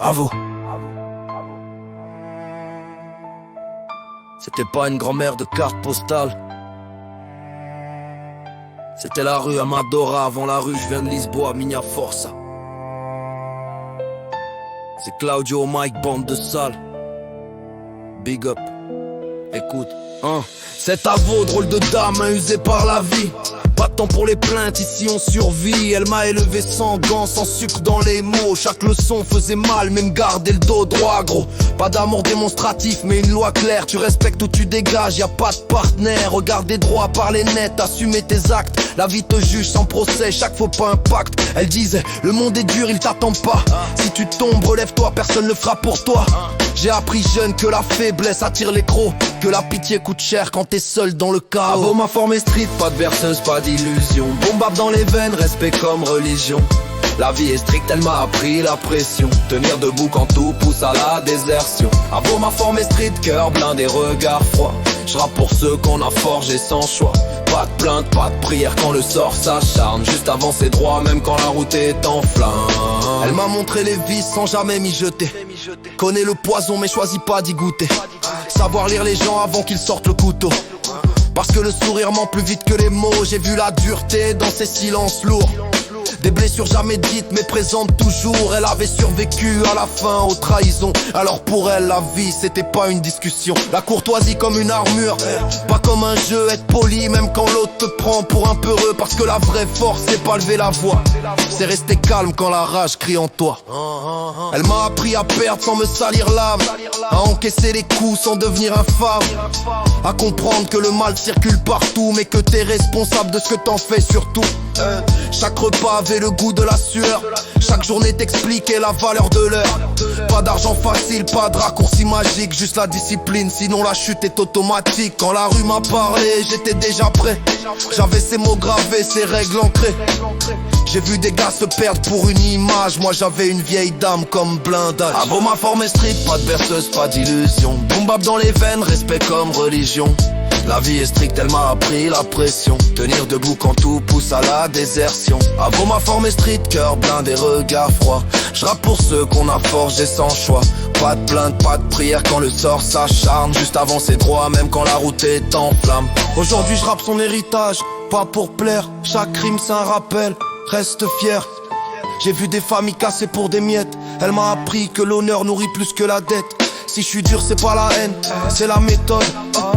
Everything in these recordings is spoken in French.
À vous. C'était pas une grand-mère de carte postale. C'était la rue Amadora avant la rue, je viens de Lisboa, Minha Força. C'est Claudio au mic, bande de sale. Big up. Écoute, hein. C'est à vous, drôle de dame, usée par la vie. Pas de temps pour les plaintes, ici on survit. Elle m'a élevé sans gants, sans sucre dans les mots. Chaque leçon faisait mal, même garder le dos droit, gros. Pas d'amour démonstratif, mais une loi claire. Tu respectes ou tu dégages, y a pas de partenaire. Regarder droit, parler net, assumer tes actes. La vie te juge sans procès, chaque faux pas impact. Elle disait, le monde est dur, il t'attend pas. Si tu tombes, relève-toi, personne le fera pour toi. J'ai appris jeune que la faiblesse attire les crocs, que la pitié coûte cher quand t'es seul dans le chaos. Ah bon, ma forme est street, pas de verseuse, pas d'illusion. Bombable dans les veines, respect comme religion. La vie est stricte, elle m'a appris la pression. Tenir debout quand tout pousse à la désertion. Ah bon, ma forme est street, cœur blindé, regard froid. J'rappe pour ceux qu'on a forgés sans choix. Pas de plainte, pas de prière quand le sort s'acharne. Juste avancer droit même quand la route est en flamme. Elle m'a montré les vices sans jamais m'y jeter. Connais le poison mais choisis pas d'y goûter. Savoir lire les gens avant qu'ils sortent le couteau. Parce que le sourire ment plus vite que les mots. J'ai vu la dureté dans ces silences lourds. Des blessures jamais dites mais présentes toujours. Elle avait survécu à la fin aux trahisons. Alors pour elle la vie c'était pas une discussion. La courtoisie comme une armure, pas comme un jeu. Être poli même quand l'autre te prend pour un peureux. Parce que la vraie force c'est pas lever la voix, c'est rester calme quand la rage crie en toi. Elle m'a appris à perdre sans me salir l'âme, à encaisser les coups sans devenir infâme, à comprendre que le mal circule partout, mais que t'es responsable de ce que t'en fais surtout. Chaque repas avait le goût de la sueur. Chaque journée t'expliquait la valeur de l'heure. Pas d'argent facile, pas de raccourci magique, juste la discipline, sinon la chute est automatique. Quand la rue m'a parlé, j'étais déjà prêt. J'avais ces mots gravés, ces règles ancrées. J'ai vu des gars se perdre pour une image. Moi j'avais une vieille dame comme blindage. Ah bon, ma forme est street, pas de berceuse, pas d'illusion. Bombable dans les veines, respect comme religion. La vie est stricte, elle m'a appris la pression. Tenir debout quand tout pousse à la désertion. Ah bon, ma forme est street, cœur blindé, regard froid. J'rappe pour ceux qu'on a forgés sans choix. Pas de plainte, pas de prière quand le sort s'acharne. Juste avancer droit même quand la route est en flamme. Aujourd'hui j'rappe son héritage, pas pour plaire. Chaque rime c'est un rappel, reste fier. J'ai vu des familles cassées pour des miettes. Elle m'a appris que l'honneur nourrit plus que la dette. Si je suis dur c'est pas la haine, c'est la méthode.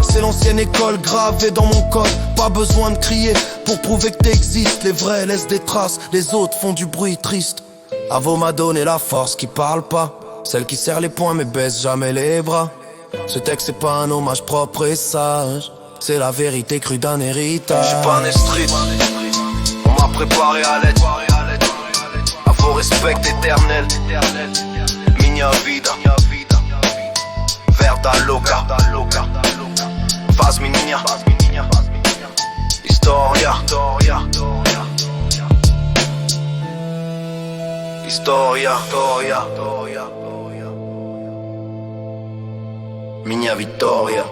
C'est l'ancienne école gravée dans mon code. Pas besoin de crier pour prouver que t'existes. Les vrais laissent des traces, les autres font du bruit triste. Avo m'a donné la force qui parle pas, celle qui serre les poings mais baisse jamais les bras. Ce texte c'est pas un hommage propre et sage, c'est la vérité crue d'un héritage. J'suis pas né street, on m'a préparé à l'aide. Avo respect éternel, minha vida. Verda louca, faz minha história, história, minha vitória.